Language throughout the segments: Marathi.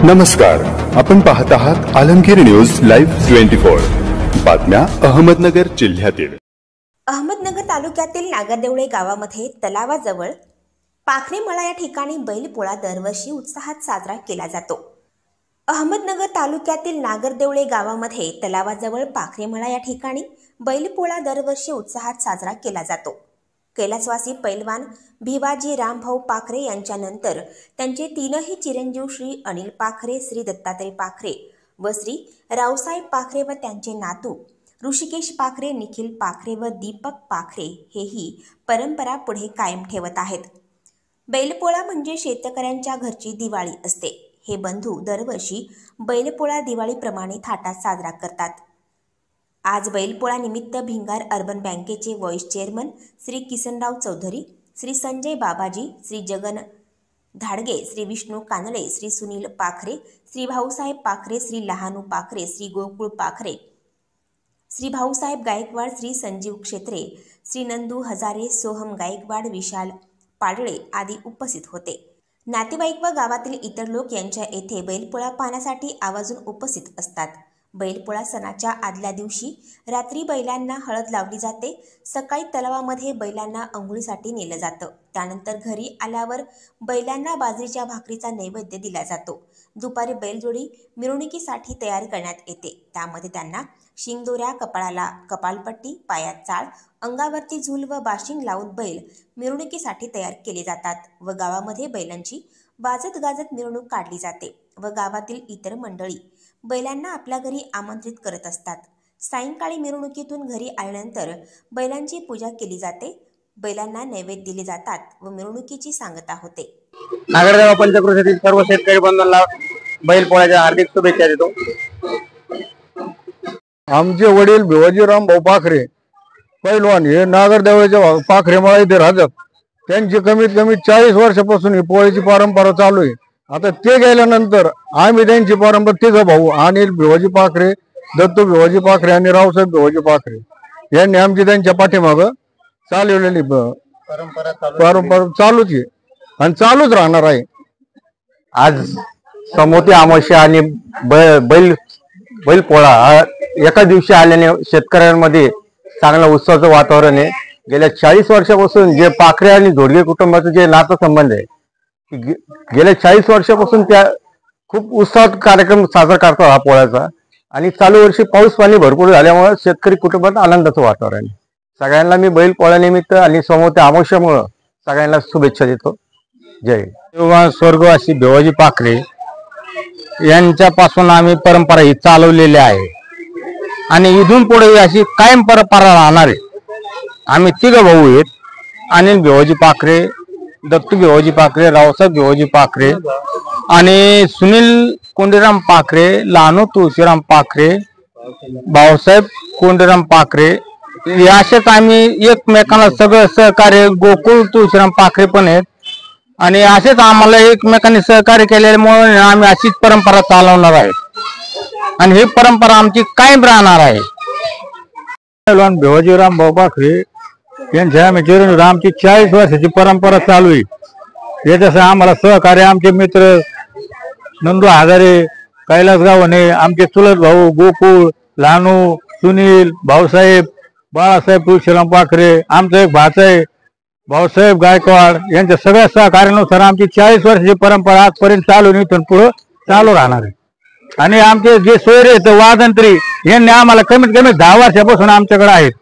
नमस्कार, आपण पाहत आहात आलमगीर न्यूज लाईव्ह 24 बातम्या अहमदनगर जिल्ह्यातील. अहमदनगर तालुक्यातील नागरदेवळे गावामध्ये तलावाजवळ पाखरेमळा या ठिकाणी बैलपोळा दरवर्षी उत्साहात साजरा केला जातो. अहमदनगर तालुक्यातील नागरदेवळे गावामध्ये तलावाजवळ पाखरेमळा या ठिकाणी बैलपोळा दरवर्षी उत्साहात साजरा केला जातो. कैलासवासी पैलवान भिवाजी रामभाऊ पाखरे यांच्यानंतर त्यांचे तीनही चिरंजीव श्री अनिल पाखरे, श्री दत्तात्रय पाखरे व श्री रावसाहेब पाखरे व त्यांचे नातू ऋषिकेश पाखरे, निखिल पाखरे व दीपक पाखरे हेही परंपरा पुढे कायम ठेवत आहेत. बैलपोळा म्हणजे शेतकऱ्यांच्या घरची दिवाळी असते. हे बंधू दरवर्षी बैलपोळा दिवाळीप्रमाणे थाटात साजरा करतात. आज बैलपोळा निमित्त भिंगार अर्बन बँकेचे व्हाईस चेअरमन श्री किसनराव चौधरी, श्री संजय बाबाजी, श्री जगन धाडगे, श्री विष्णू कानडे, श्री सुनील पाखरे, श्री भाऊसाहेब पाखरे, श्री लहानू पाखरे, श्री गोकुळ पाखरे, श्री भाऊसाहेब गायकवाड, श्री संजीव क्षेत्रे, श्री नंदू हजारे, सोहम गायकवाड, विशाल पाडळे आदी उपस्थित होते. नातेवाईक व गावातील इतर लोक यांच्या येथे बैलपोळा पाहण्यासाठी आवर्जून उपस्थित असतात. बैलपोळा सणाच्या आदल्या दिवशी रात्री बैलांना हळद लावली जाते. सकाळी तलावामध्ये बैलांना अंघोळीसाठी नेलं जातं. त्यानंतर घरी आल्यावर बैलांना बाजरीच्या भाकरीचा नैवेद्य दिला जातो. दुपारी बैलजोडी मिरवणुकीसाठी तयार करण्यात येते. त्यामध्ये त्यांना शिंगदोऱ्या, कपाळाला कपालपट्टी, पायात चाळ, अंगावरती झूल व बाशिंग लावून बैल मिरवणुकीसाठी तयार केले जातात व गावामध्ये बैलांची वाजत गाजत मिरवणूक काढली जाते व गावातील इतर मंडळी बैलांना आपल्या घरी आमंत्रित करत असतात. सायंकाळी मिरवणुकीतून घरी आल्यानंतर बैलांची पूजा केली जाते. बैलांना नैवेद्य दिले जातात व मिरवणुकीची सांगता होते. नागरदेव पंचक्रोशीतील सर्व शेतकरी बांधवांना बैलपोळ्याच्या हार्दिक शुभेच्छा देतो. आमचे वडील भिवाजीराम भाऊ पाखरे पैलवान हे नागरदेवळ्याच्या पाखरेमळा इथे राहतात. त्यांची कमीत कमी 40 वर्षापासून ही पोळ्याची परंपरा चालू आहे. आता ते गेल्यानंतर आम्ही त्यांची परंपरा, तिघं भाऊ अनिल भिवाजी पाखरे, दत्तू भिवाजी पाखरे आणि रावसाहेब भिवाजी पाखरे यांनी आमची त्यांच्या पाठीमाग चालवलेली परंपरा चालूच आहे आणि चालूच राहणार आहे. आज समोती अमावस्या आणि बैलपोळा एका दिवशी आल्याने शेतकऱ्यांमध्ये चांगला उत्साहाचं वातावरण आहे. गेल्या 40 वर्षापासून जे पाखरे आणि झोडगे कुटुंबाचं जे नातेसंबंध आहे, गेल्या 40 वर्षापासून त्या खूप उत्साहात कार्यक्रम साजरा करतात हा पोळ्याचा. आणि चालू वर्षी पाऊस पाणी भरपूर झाल्यामुळे शेतकरी कुटुंबात आनंदाचं वातावरण आहे. सगळ्यांना मी बैल पोळ्यानिमित्त आणि समोर अमावस्यामुळे सगळ्यांना शुभेच्छा देतो. जय स्वर्गवासी भिवाजी पाखरे यांच्यापासून आम्ही परंपरा ही चालवलेली आहे आणि इथून पुढे अशी कायम परंपरा राहणार आहे. आम्ही तिघं भाऊ आहेत, अनिल भिवाजी पाखरे, दत्तू भिवाजी पाखरे, रावसाहेब भिवाजी पाखरे आणि सुनील कोंडीराम पाखरे, लहानू तुळशीराम पाखरे, भाऊसाहेब कोंडीराम पाखरे असेच आम्ही एकमेकांना सगळं सहकार्य, गोकुळ तुळशीराम पाखरे पण आहेत आणि असेच आम्हाला एकमेकांनी सहकार्य केल्यामुळे आम्ही अशीच परंपरा चालवणार आहे आणि ही परंपरा आमची कायम राहणार आहे. भिवाजीराम भाऊ पाखरे यांच्या आमची 40 वर्षाची परंपरा चालू आहे. याच्यासह आम्हाला सहकार्य आमचे मित्र नंदू हजारे, कैलास गावणे, आमचे चुलत भाऊ गोकुळ, लहानू, सुनील, भाऊसाहेब, बाळासाहेब तुळशीराम पाखरे, आमचा एक भाचा आहे भाऊसाहेब गायकवाड यांच्या सगळ्या सहकार्यानुसार आमची 40 वर्षाची परंपरा आजपर्यंत चालू, इथून पुढे चालू राहणार आहे. आणि आमचे जे सोयरे आहेत वादंत्री यांनी आम्हाला कमीत कमी 10 वर्षापासून आमच्याकडे आहेत.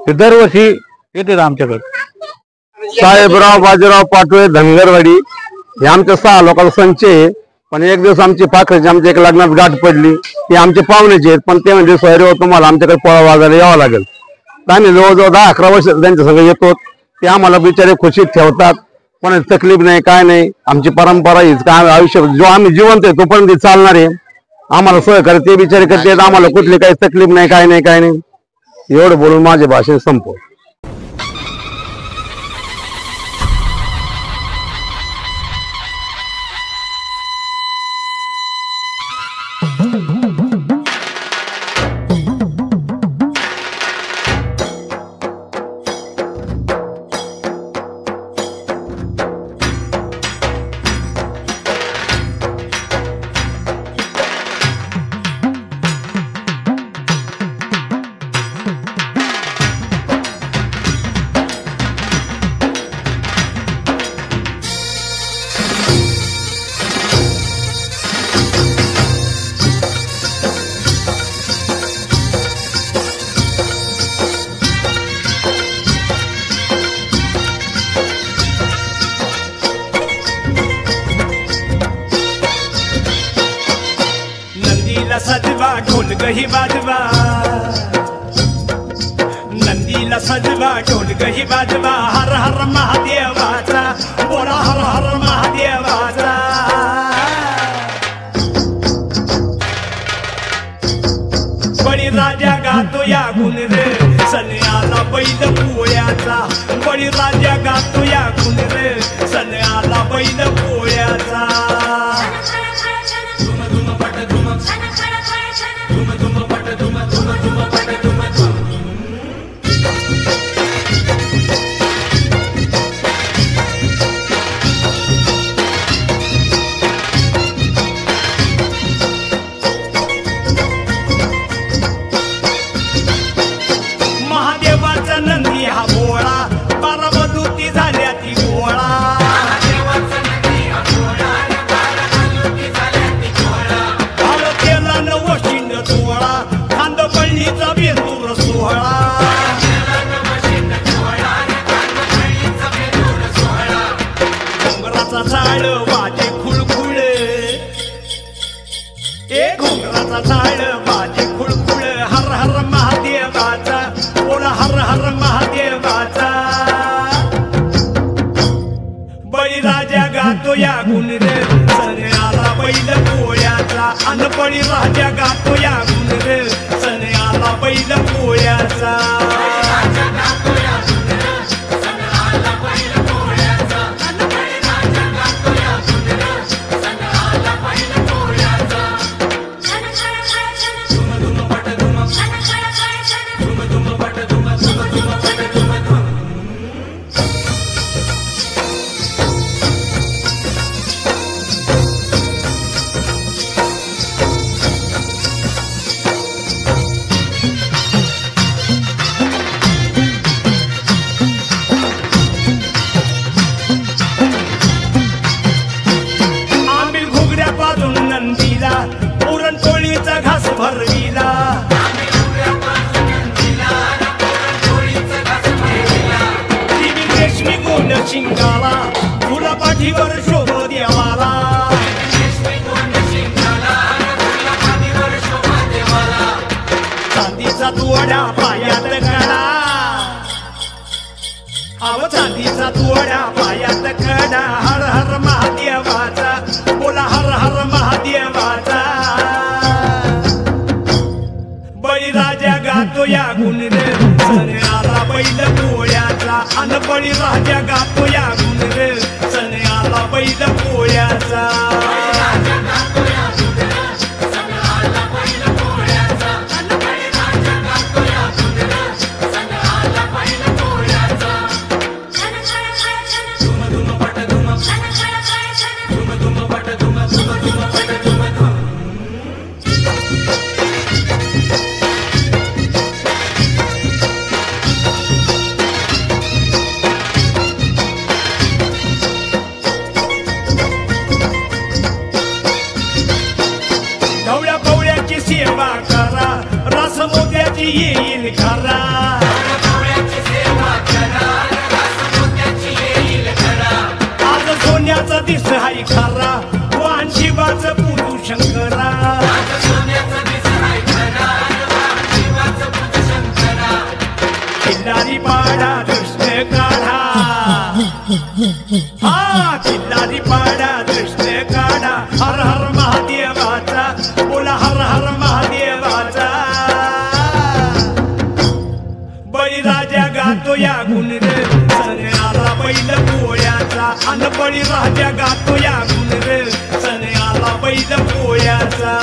ते दरवर्षी येतात आमच्याकडे. साहेबराव बाजीराव पाटोळे धनगरवाडी हे आमच्या 6 लोकांचा संच आहे. पण एक दिवस आमची पाखरेची आमच्या एक लग्नात गाठ पडली. ते आमचे पाहुणेचे आहेत, पण ते म्हणजे सोयरे तुम्हाला आमच्याकडे पोळा वाजायला यावं लागेल. तर आम्ही जवळजवळ 10-11 वर्ष त्यांच्या सगळं येतो. ते आम्हाला बिचारे खुशीत ठेवतात, पण तकलीफ नाही, काय नाही. आमची परंपरा हीच काय आयुष्य जो आम्ही जिवंत आहे तोपर्यंत चालणार आहे. आम्हाला सहकार्य ते बिचारे करते, आम्हाला कुठली काही तकलीफ नाही, काय नाही, काय नाही. एवढं बोलून माझे भाषण संपव. सजवा ढोल गही वाजवा नंदीला सजवा ढोल गही वाजवा हर हर महादेवाचा बोला हर हर महादेवाचा बळीराजा गातो या गुण रे सन्याला बैल पोळ्याचा बळीराजा गातो या गुण रे सन्याला बैल पोळ्याचा महादेवाचा नंदी हा भोळा बारामधूती झाल्या ती गोळा केला नवशिंड सोहळा खांदपळणीचा बेंदूर सोहळा घोंगराचा झाड वाजे खुळखुळ घोंगराचा झाड वाजे खुळखुळ हर हर महादेवाचा बोला हर हर महादेवाचा बळीराजा गातो या गुण रे सन्याला बैल पोळ्याचा अन बळीराजा गातो या गुण रे सन्याला बैल पोळ्याचा पुरणपोळीचा घास भरविला रेशमी गोंड शिंगाला तुला पाठीवर शोभ देवाला चांदीचा तुवडा पायात कडा अव चांदीचा तुवडा पायात कडा हर हर महादेवाचा बोला हर हर महादेवाचा बळीराजा गातो या गुण रे सन्याला बैल पोळ्याचा अन बळीराजा गातो या गुण रे सन्याला बैल पोळ्याचा ढवळ्या पवळ्याची सेवा करा रस मोत्याची येईल खरा आज सोन्याचा दिस हाय खरा वाहन शिवाचं पूजू शंकरा किल्लारी पाडा कृष्ण काढा हा किल्लारी पाडा कृष्ण काढा हर हर महादेवाचा बोला हर हर महादेवाचा बळीराजा गातो या गुण रे सन्याला बैल पोळ्याचा अन बळीराजा गातो या गुण रे सन्याला बैल पोळ्याचा